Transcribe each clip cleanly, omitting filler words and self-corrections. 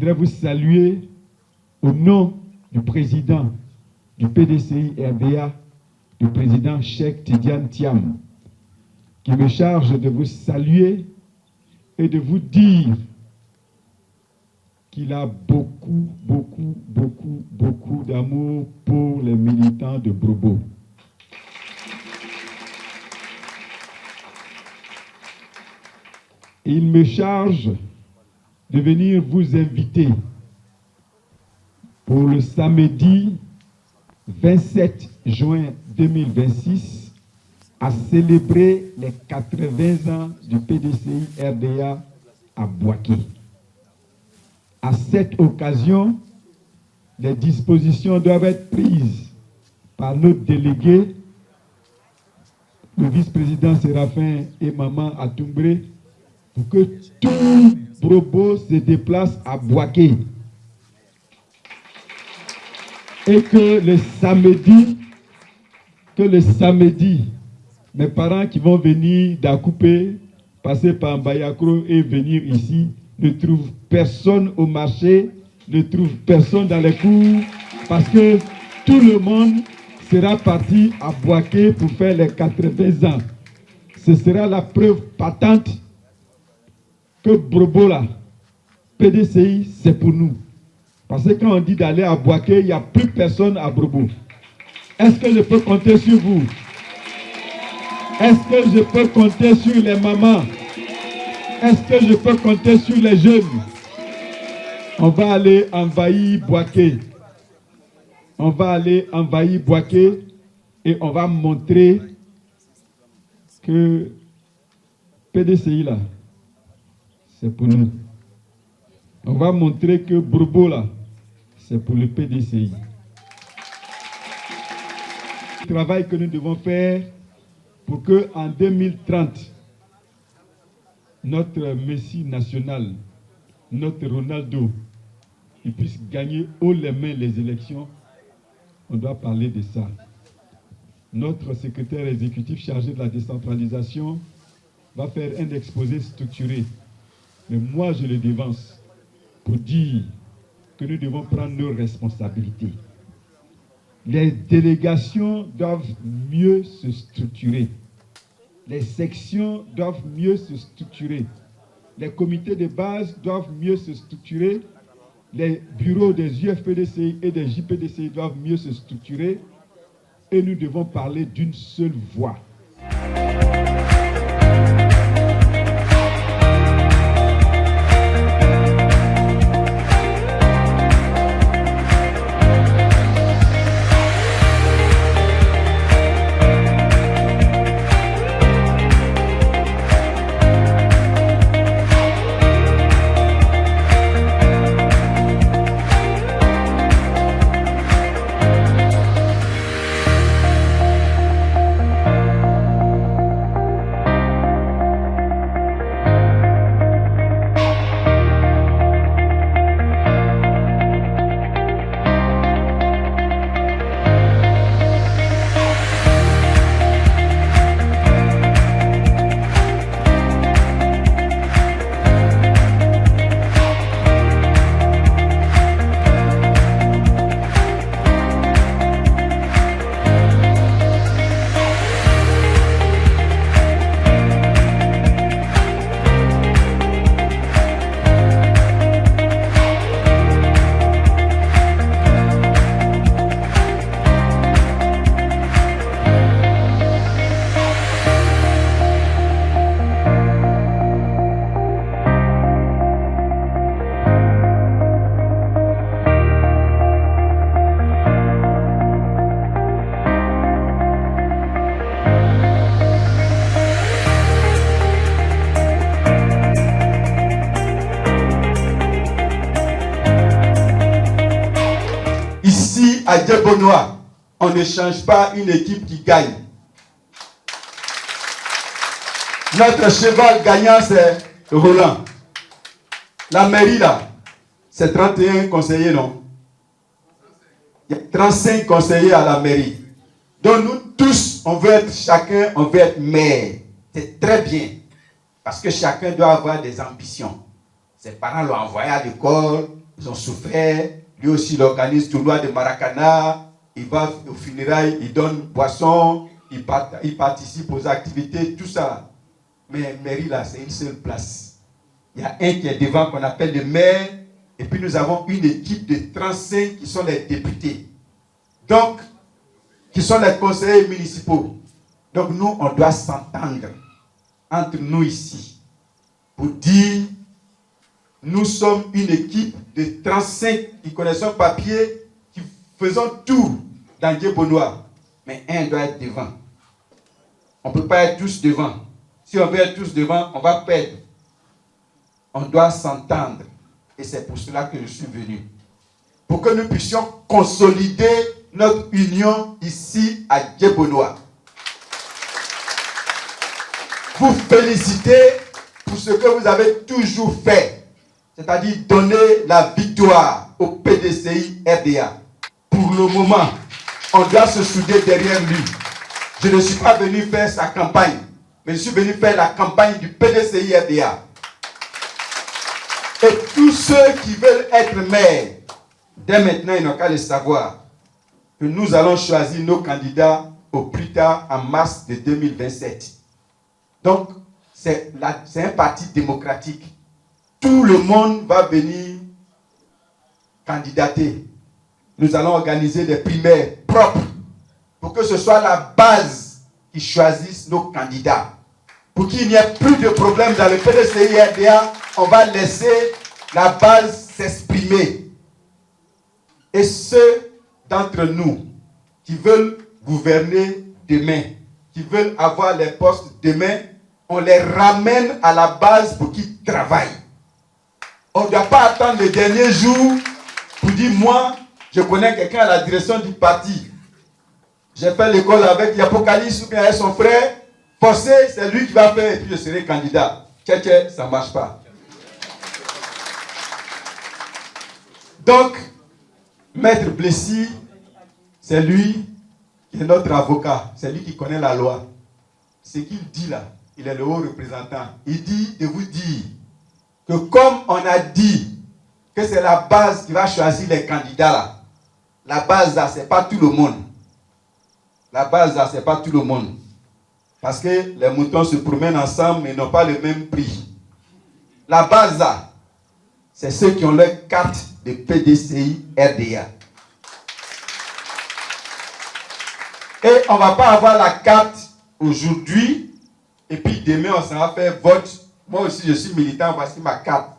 voudrais vous saluer au nom du président du PDCI RDA, du président Cheikh Tidiane Thiam, qui me charge de vous saluer et de vous dire qu'il a beaucoup d'amour pour les militants de Brobo. Il me charge de venir vous inviter pour le samedi 27 juin 2026 à célébrer les 80 ans du PDCI RDA à Bouaké. À cette occasion, des dispositions doivent être prises par notre délégué, le vice-président Séraphin et Maman Atumbré, pour que tout Brobo se déplace à Bouaké. Et que le samedi, mes parents qui vont venir d'Akoupé, passer par Mbayakro et venir ici, ne trouvent personne au marché, ne trouvent personne dans les cours, parce que tout le monde sera parti à Bouaké pour faire les 80 ans. Ce sera la preuve patente que Brobo là, PDCI, c'est pour nous. Parce que quand on dit d'aller à Bouaké, il n'y a plus personne à Brobo. Est-ce que je peux compter sur vous? Est-ce que je peux compter sur les mamans? Est-ce que je peux compter sur les jeunes? On va aller envahir Bouaké. On va aller envahir Bouaké et on va montrer que PDCI là, c'est pour nous. On va montrer que Brobo là, c'est pour le PDCI. Le travail que nous devons faire pour que en 2030, notre Messie national, notre Ronaldo, il puisse gagner haut les mains les élections, on doit parler de ça. Notre secrétaire exécutif chargé de la décentralisation va faire un exposé structuré. Mais moi, je le devance pour dire que nous devons prendre nos responsabilités. Les délégations doivent mieux se structurer. Les sections doivent mieux se structurer. Les comités de base doivent mieux se structurer. Les bureaux des UFPDCI et des JPDCI doivent mieux se structurer. Et nous devons parler d'une seule voix. À Diebonois, on ne change pas une équipe qui gagne. Notre cheval gagnant, c'est Roland. La mairie, là, c'est 31 conseillers, non? Il y a 35 conseillers à la mairie. Donc nous tous, on veut être chacun, on veut être maire. C'est très bien. Parce que chacun doit avoir des ambitions. Ses parents l'ont envoyé à l'école, ils ont souffert. Lui aussi, il organise tournoi de Maracana. Il va au funérailles, il donne boisson, il participe aux activités, tout ça. Mais mairie, là, c'est une seule place. Il y a un qui est devant, qu'on appelle le maire. Et puis, nous avons une équipe de 35 qui sont les députés. Donc, qui sont les conseillers municipaux. Donc, nous, on doit s'entendre entre nous ici pour dire, nous sommes une équipe de 35 qui connaissons papier, qui faisons tout dans Djebonoa. Mais un doit être devant. On ne peut pas être tous devant. Si on veut être tous devant, on va perdre. On doit s'entendre. Et c'est pour cela que je suis venu. Pour que nous puissions consolider notre union ici à Djebonoa. Vous féliciter pour ce que vous avez toujours fait. C'est-à-dire donner la victoire au PDCI RDA. Pour le moment, on doit se souder derrière lui. Je ne suis pas venu faire sa campagne, mais je suis venu faire la campagne du PDCI RDA. Et tous ceux qui veulent être maires, dès maintenant, ils n'ont qu'à le savoir, que nous allons choisir nos candidats au plus tard en mars de 2027. Donc, c'est un parti démocratique. Tout le monde va venir candidater. Nous allons organiser des primaires propres pour que ce soit la base qui choisisse nos candidats. Pour qu'il n'y ait plus de problème dans le PDCI RDA, on va laisser la base s'exprimer. Et ceux d'entre nous qui veulent gouverner demain, qui veulent avoir les postes demain, on les ramène à la base pour qu'ils travaillent. On ne doit pas attendre le dernier jour pour dire, moi, je connais quelqu'un à la direction du parti. J'ai fait l'école avec l'Apocalypse ou bien avec son frère. Forcé, c'est lui qui va faire et puis je serai candidat. Tché, ça ne marche pas. Donc, Maître Blessy, c'est lui qui est notre avocat. C'est lui qui connaît la loi. Ce qu'il dit là, il est le haut représentant. Il dit de vous dire que comme on a dit que c'est la base qui va choisir les candidats là, la base là, ce n'est pas tout le monde. La base là, ce n'est pas tout le monde. Parce que les moutons se promènent ensemble mais n'ont pas le même prix. La base là, c'est ceux qui ont leur carte de PDCI RDA. Et on ne va pas avoir la carte aujourd'hui et puis demain on s'en va faire vote. Moi aussi je suis militant, voici ma carte.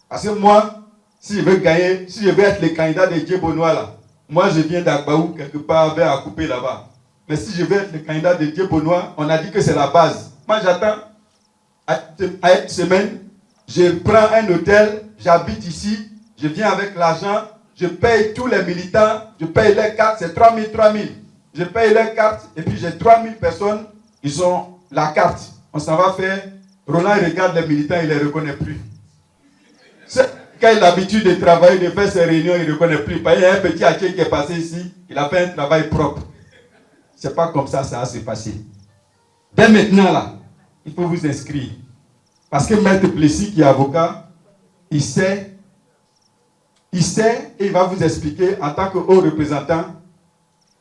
Parce que moi, si je veux gagner, si je veux être le candidat de Djebonoa là, moi je viens d'Agbaou quelque part vers à couper là-bas. Mais si je veux être le candidat de Djebonoa, on a dit que c'est la base. Moi j'attends à une semaine, je prends un hôtel, j'habite ici, je viens avec l'argent, je paye tous les militants, je paye leurs cartes, c'est 3000. Je paye leurs cartes et puis j'ai 3000 personnes, ils ont la carte. On s'en va faire. Roland il regarde les militants, il ne les reconnaît plus. Quand il a l'habitude de travailler, de faire ses réunions, il ne reconnaît plus. Il y a un petit haché qui est passé ici, il a fait un travail propre. Ce n'est pas comme ça va se passer. Dès maintenant, là, il faut vous inscrire. Parce que Maître Plessis, qui est avocat, il sait et il va vous expliquer en tant que haut représentant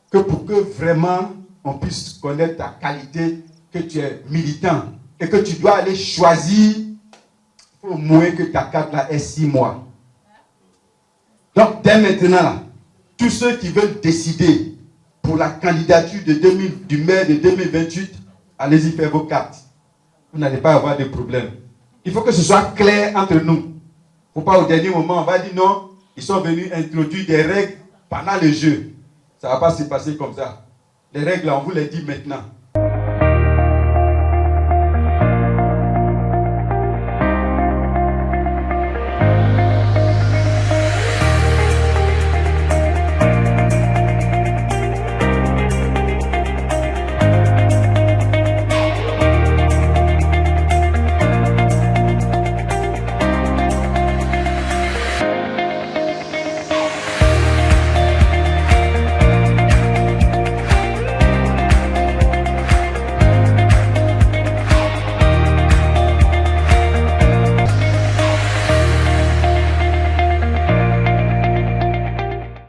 que pour que vraiment on puisse connaître ta qualité, que tu es militant et que tu dois aller choisir, il faut au moins que ta carte là ait 6 mois. Donc dès maintenant, là, tous ceux qui veulent décider pour la candidature du maire de 2028, allez-y faire vos cartes. Vous n'allez pas avoir de problème. Il faut que ce soit clair entre nous. Il ne faut pas au dernier moment, on va dire non, ils sont venus introduire des règles pendant le jeu. Ça ne va pas se passer comme ça. Les règles, on vous les dit maintenant.